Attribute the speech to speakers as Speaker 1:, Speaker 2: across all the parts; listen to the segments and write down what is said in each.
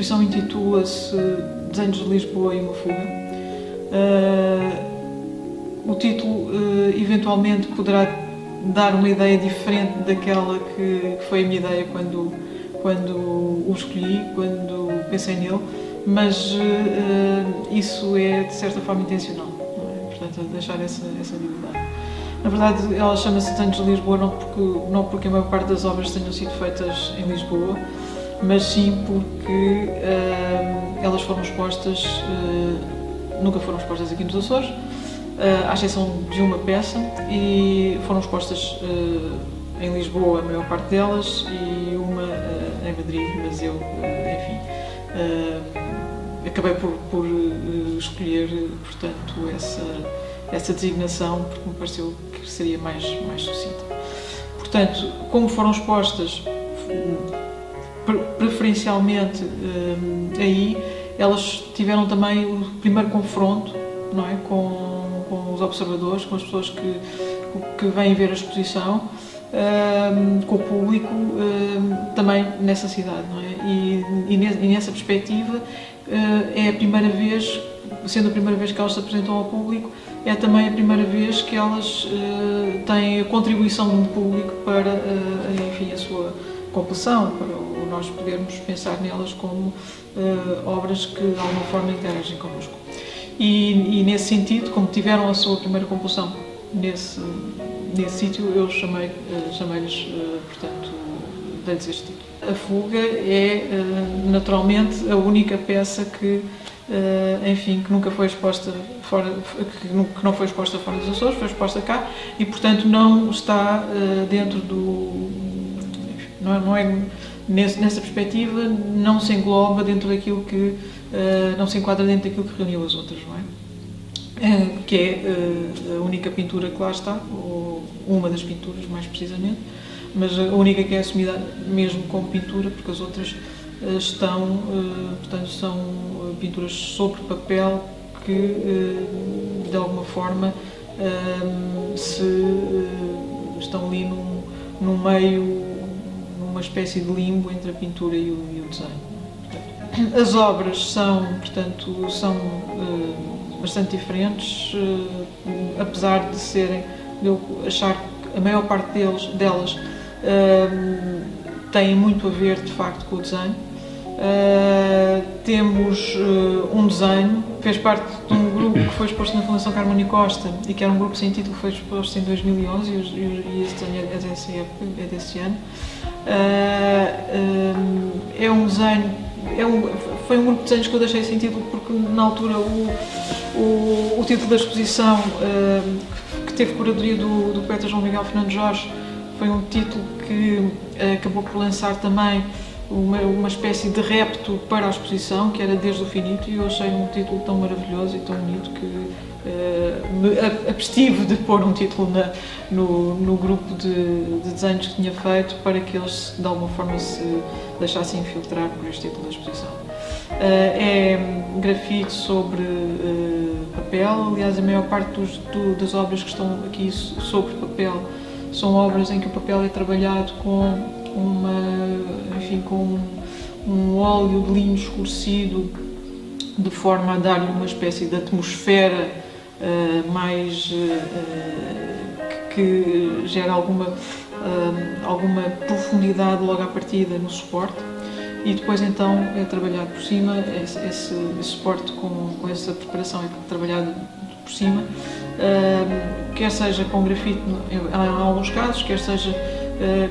Speaker 1: exposição intitula-se Desenhos de Lisboa e uma fuga. O título eventualmente poderá dar uma ideia diferente daquela que foi a minha ideia quando o escolhi, quando pensei nele, mas isso é de certa forma intencional, não é? Portanto, deixar essa liberdade. Na verdade, ela chama-se Desenhos de Lisboa não porque a maior parte das obras tenham sido feitas em Lisboa, mas sim porque elas foram expostas, nunca foram expostas aqui nos Açores, à exceção de uma peça, e foram expostas em Lisboa, a maior parte delas, e uma em Madrid, mas eu, enfim, acabei por escolher, portanto, essa designação, porque me pareceu que seria mais sucinta. Portanto, como foram expostas preferencialmente aí, elas tiveram também o primeiro confronto, não é, com os observadores, com as pessoas que vêm ver a exposição, com o público, também nessa cidade, não é? E nessa perspectiva é a primeira vez, sendo a primeira vez que elas se apresentam ao público, é também a primeira vez que elas têm a contribuição de um público para, enfim, a sua compleção, para nós podermos pensar nelas como obras que de alguma forma interagem connosco. E nesse sentido, como tiveram a sua primeira compulsão nesse sítio, eu chamei-lhes, portanto, dei-lhes este título. A Fuga é, naturalmente, a única peça que, enfim, que nunca foi exposta fora, que não foi exposta fora dos Açores, foi exposta cá, e, portanto, não está dentro do... Não é nessa perspectiva, não se engloba dentro daquilo que... não se enquadra dentro daquilo que reuniu as outras, não é? Que é a única pintura que lá está, ou uma das pinturas, mais precisamente, mas a única que é assumida mesmo como pintura, porque as outras estão, portanto, são pinturas sobre papel que, de alguma forma, estão ali num meio, numa espécie de limbo entre a pintura e o desenho. As obras são, portanto, bastante diferentes, apesar de eu achar que a maior parte delas têm muito a ver, de facto, com o desenho. Temos um desenho que fez parte de um grupo que foi exposto na Fundação Carmona Costa e que era um grupo sem título que foi exposto em 2011 e este desenho é desse ano. É um desenho, foi um grupo de desenhos que eu deixei sem título porque na altura o título da exposição, que teve curadoria do poeta João Miguel Fernando Jorge, foi um título que acabou por lançar também uma espécie de repto para a exposição, que era Desde o Finito, e eu achei um título tão maravilhoso e tão bonito que me abstive de pôr um título no grupo de desenhos que tinha feito, para que eles de alguma forma se deixassem infiltrar por este título da exposição. É grafite sobre papel, aliás a maior parte das obras que estão aqui sobre papel são obras em que o papel é trabalhado com um óleo de linho escurecido, de forma a dar-lhe uma espécie de atmosfera mais que gera alguma profundidade logo à partida no suporte, e depois então é trabalhado por cima, esse suporte com essa preparação é trabalhado por cima, quer seja com grafite em alguns casos, quer seja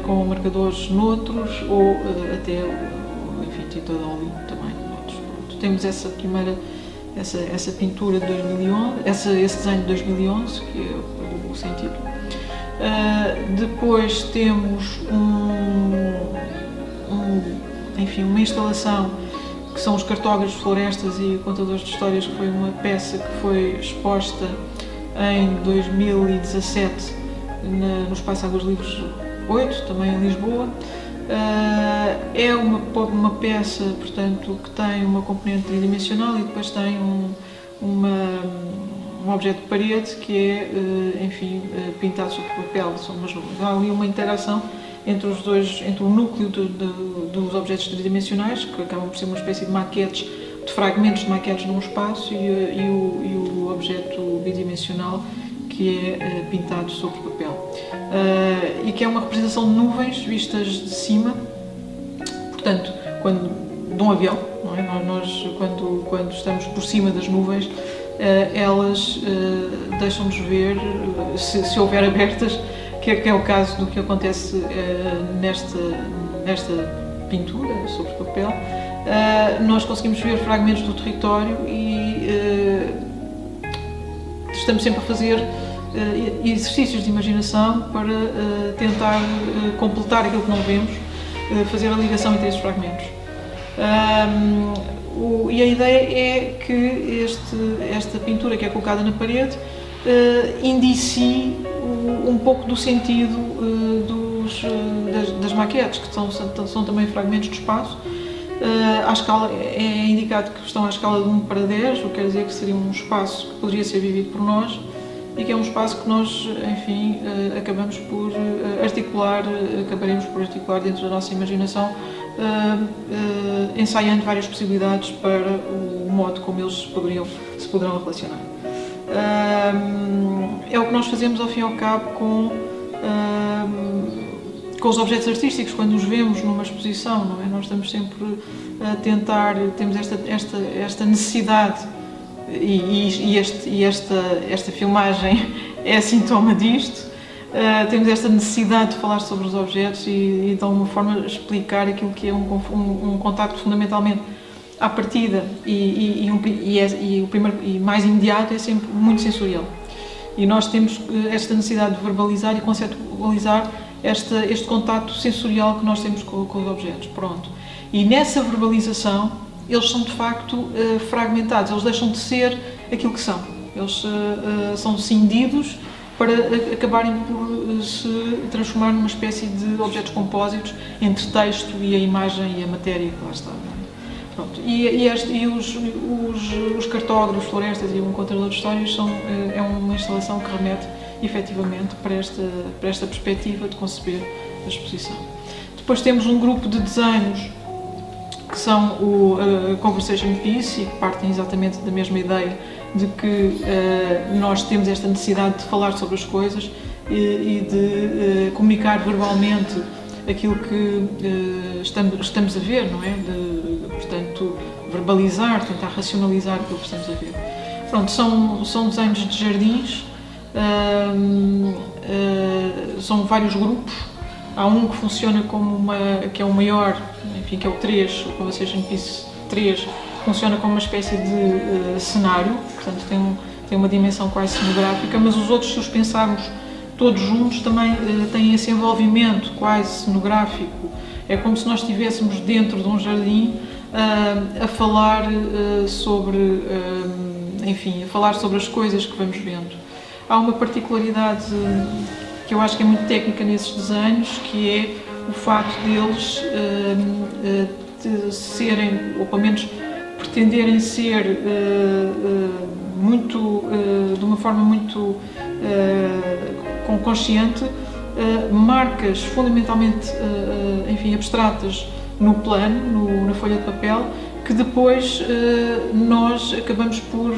Speaker 1: com marcadores noutros, ou até, enfim, tinta de óleo também noutros. Pronto. Temos essa pintura de 2011, esse desenho de 2011, que é o sem título. Depois temos enfim, uma instalação que são os cartógrafos de florestas e contadores de histórias, que foi uma peça que foi exposta em 2017 no Espaço Águas Livres 8, também em Lisboa. É uma peça, portanto, que tem uma componente tridimensional e depois tem um objeto de parede que é, enfim, pintado sobre papel. Mas há ali uma interação entre o núcleo dos objetos tridimensionais, que acabam por ser uma espécie de maquetes, de fragmentos de maquetes num espaço, e o objeto bidimensional, que é pintado sobre papel. E que é uma representação de nuvens vistas de cima, portanto, de um avião, não é? Nós quando estamos por cima das nuvens, elas deixam-nos ver, se houver abertas, que é o caso do que acontece nesta pintura sobre papel. Nós conseguimos ver fragmentos do território e estamos sempre a fazer exercícios de imaginação para tentar completar aquilo que não vemos, fazer a ligação entre esses fragmentos. E a ideia é que esta pintura que é colocada na parede indicie um pouco do sentido das maquetes, que são também fragmentos de espaço. À escala, é indicado que estão à escala de 1 para 10, o que quer dizer que seria um espaço que poderia ser vivido por nós e que é um espaço que nós, enfim, acabaremos por articular dentro da nossa imaginação, ensaiando várias possibilidades para o modo como eles se poderão relacionar. É o que nós fazemos ao fim e ao cabo com os objetos artísticos, quando os vemos numa exposição, não é? Nós estamos sempre a tentar, temos esta necessidade, e esta filmagem é sintoma disto, temos esta necessidade de falar sobre os objetos e de alguma forma explicar aquilo que é um contacto fundamentalmente à partida o primeiro e mais imediato é sempre muito sensorial. E nós temos esta necessidade de verbalizar e conceptualizar este contacto sensorial que nós temos com os objetos. Pronto. E nessa verbalização, eles são de facto fragmentados, eles deixam de ser aquilo que são. Eles são cindidos para acabarem por se transformar numa espécie de objetos compósitos entre texto e a imagem e a matéria que lá está. Pronto. E os cartógrafos, florestas e o contador de histórias é uma instalação que remete efetivamente para esta perspectiva de conceber a exposição. Depois temos um grupo de desenhos que são o Conversation Piece e que partem exatamente da mesma ideia de que nós temos esta necessidade de falar sobre as coisas e de comunicar verbalmente aquilo que estamos a ver, não é? Portanto, verbalizar, tentar racionalizar aquilo que estamos a ver. Pronto, são desenhos de jardins, são vários grupos. Há um que funciona que é o maior, enfim, que é o 3, o Conversation Piece 3, funciona como uma espécie de cenário, portanto tem uma dimensão quase cenográfica, mas os outros, se os pensarmos todos juntos, também têm esse envolvimento quase cenográfico. É como se nós estivéssemos dentro de um jardim a falar sobre as coisas que vamos vendo. Há uma particularidade que eu acho que é muito técnica nesses desenhos, que é o facto deles de serem, ou pelo menos pretenderem ser de uma forma muito consciente, marcas fundamentalmente abstratas no plano, na folha de papel, que depois nós acabamos por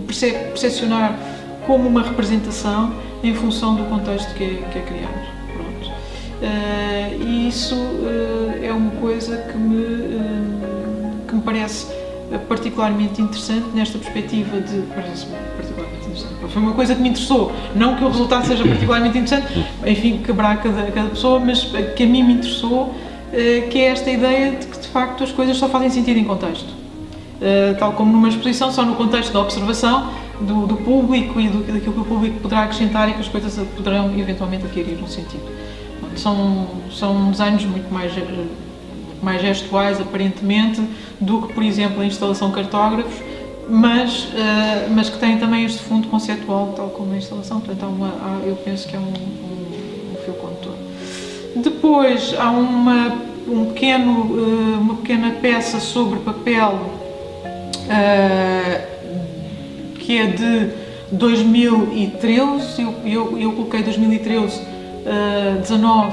Speaker 1: percepcionar como uma representação em função do contexto que é criado. Pronto. E isso é uma coisa que me parece particularmente interessante nesta perspectiva de... particularmente interessante. Foi uma coisa que me interessou, não que o resultado seja particularmente interessante, enfim, caberá a cada pessoa, mas que a mim me interessou, que é esta ideia de que de facto as coisas só fazem sentido em contexto. Tal como numa exposição, só no contexto da observação do público e daquilo que o público poderá acrescentar e que as coisas poderão eventualmente adquirir um sentido. São desenhos muito mais gestuais, aparentemente, do que, por exemplo, a instalação cartógrafos, mas que têm também este fundo conceptual, tal como a instalação. Portanto, eu penso que é um fio condutor. Depois há uma pequena peça sobre papel que é de 2013, eu coloquei 2013 19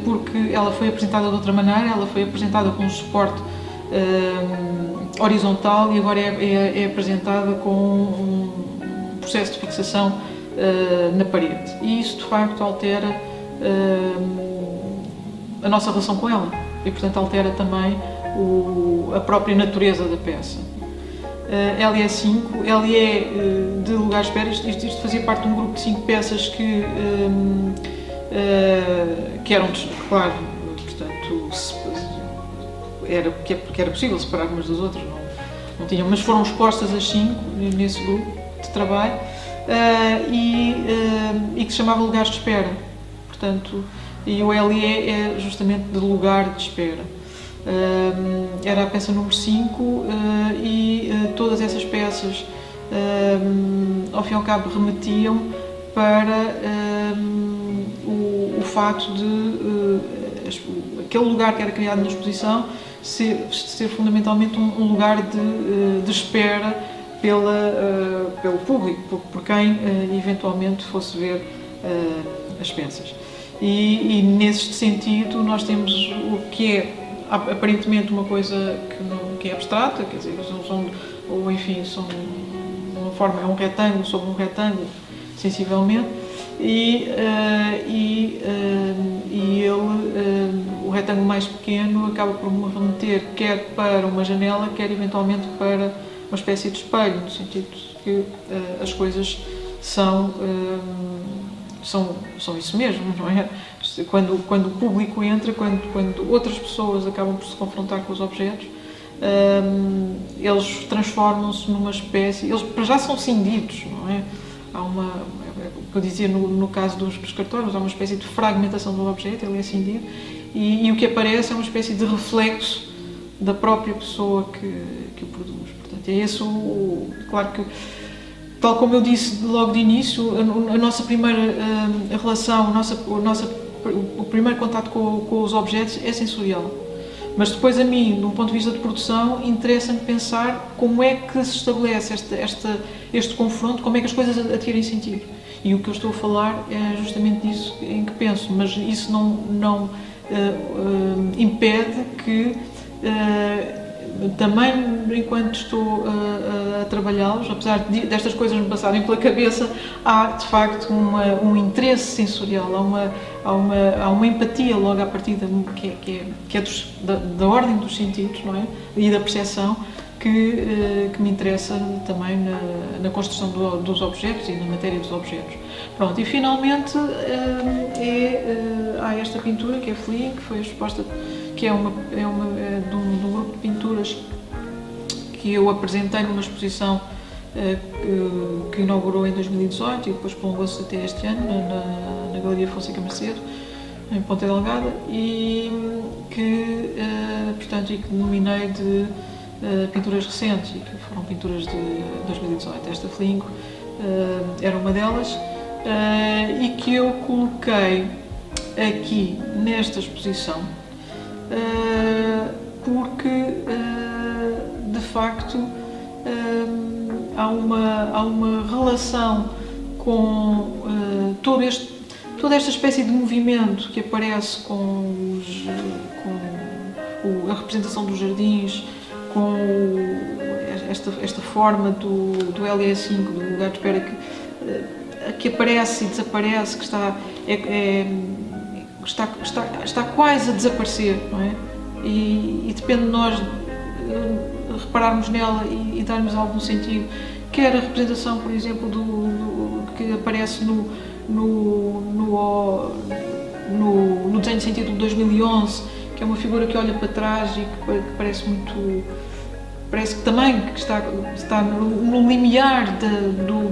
Speaker 1: porque ela foi apresentada de outra maneira, ela foi apresentada com um suporte horizontal e agora é apresentada com um processo de fixação na parede. E isso de facto altera a nossa relação com ela e portanto altera também a própria natureza da peça. Ela é 5, ela é de lugar de espera, isto fazia parte de um grupo de 5 peças que eram, claro, portanto, que era possível separar umas das outras, não tinham, mas foram expostas as 5 nesse grupo de trabalho e que se chamava lugares de espera, portanto, e o LE é justamente de lugar de espera. Era a peça número 5 e todas essas peças, ao fim e ao cabo, remetiam para o facto de aquele lugar que era criado na exposição ser fundamentalmente um lugar de espera pelo público, por quem eventualmente fosse ver as peças. E nesse sentido nós temos o que é aparentemente uma coisa que é abstrata, quer dizer, são uma forma, é um retângulo sobre um retângulo, sensivelmente, e o retângulo mais pequeno acaba por me remeter quer para uma janela, quer eventualmente para uma espécie de espelho, no sentido de que as coisas são isso mesmo, não é? Quando o público entra, quando outras pessoas acabam por se confrontar com os objetos, eles transformam-se numa espécie, eles para já são cindidos, não é? Há o que eu dizia no caso dos cartórios, há uma espécie de fragmentação do objeto, ele é cindido, e o que aparece é uma espécie de reflexo da própria pessoa que o produz. Portanto, é esse claro que, tal como eu disse logo de início, a nossa primeira relação, o primeiro contato com os objetos é sensorial. Mas depois a mim, de um ponto de vista de produção, interessa-me pensar como é que se estabelece este confronto, como é que as coisas adquirem sentido. E o que eu estou a falar é justamente disso em que penso, mas isso não impede que também, enquanto estou a trabalhá-los, apesar destas coisas me passarem pela cabeça, há de facto um interesse sensorial, há uma empatia logo à partida que é da ordem dos sentidos, não é? E da percepção que me interessa também na construção dos objetos e na matéria dos objetos. Pronto, e finalmente há esta pintura que é Fleeing, que foi exposta, que é de um grupo de pinturas que eu apresentei numa exposição que inaugurou em 2018 e depois prolongou-se até este ano na Galeria Fonseca Macedo, em Ponta Delgada, e que nominei de pinturas recentes e que foram pinturas de 2018. Esta Fleeing era uma delas e que eu coloquei aqui nesta exposição porque de facto há uma relação com toda esta espécie de movimento que aparece com a representação dos jardins, com esta forma do LE5, do lugar de espera que aparece e desaparece, que está quase a desaparecer, não é? E depende de nós repararmos nela e darmos algum sentido, quer a representação, por exemplo, que aparece no desenho de sentido de 2011, que é uma figura que olha para trás e que parece que também está no limiar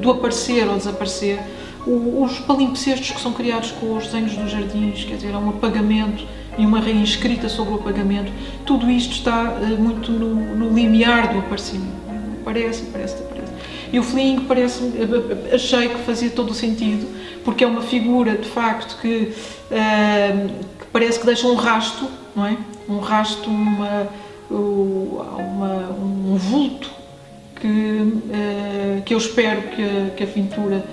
Speaker 1: do aparecer ou desaparecer. Os palimpsestos que são criados com os desenhos dos jardins, quer dizer, há um apagamento e uma reescrita sobre o apagamento, tudo isto está muito no limiar do aparecimento, aparece. E o Fleeing achei que fazia todo o sentido, porque é uma figura, de facto, que parece que deixa um rasto, não é? Um rasto, um vulto que eu espero que a pintura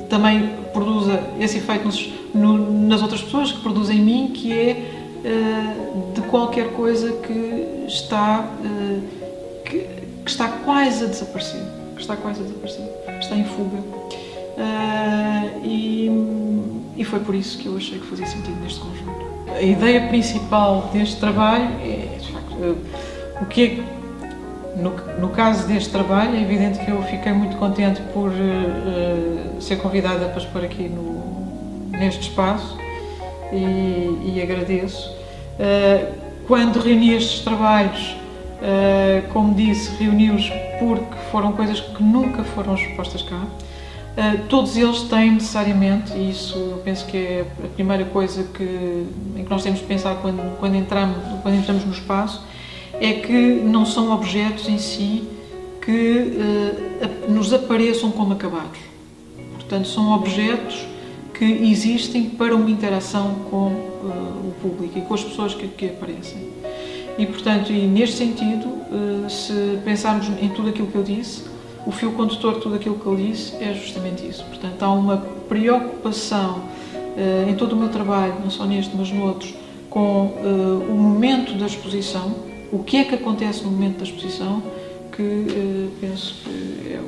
Speaker 1: também produza esse efeito nas outras pessoas, que produz em mim, que é de qualquer coisa que está quase a desaparecer, está em fuga. E foi por isso que eu achei que fazia sentido neste conjunto. A ideia principal deste trabalho é, de facto, no caso deste trabalho, é evidente que eu fiquei muito contente por ser convidada para expor aqui neste espaço e agradeço. Quando reuni estes trabalhos, como disse, reuni-os porque foram coisas que nunca foram expostas cá. Todos eles têm necessariamente, e isso eu penso que é a primeira coisa em que nós temos de pensar quando entramos no espaço, é que não são objetos em si que nos apareçam como acabados. Portanto, são objetos que existem para uma interação com o público e com as pessoas que aparecem. E, portanto, neste sentido, se pensarmos em tudo aquilo que eu disse, o fio condutor de tudo aquilo que eu disse é justamente isso. Portanto, há uma preocupação em todo o meu trabalho, não só neste, mas noutros, com o momento da exposição, o que é que acontece no momento da exposição, que penso que é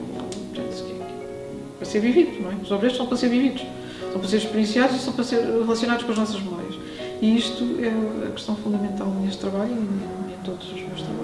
Speaker 1: para ser vivido, não é? Os objetos são para ser vividos, são para ser experienciados e são para ser relacionados com as nossas memórias. E isto é a questão fundamental neste trabalho e em todos os meus trabalhos.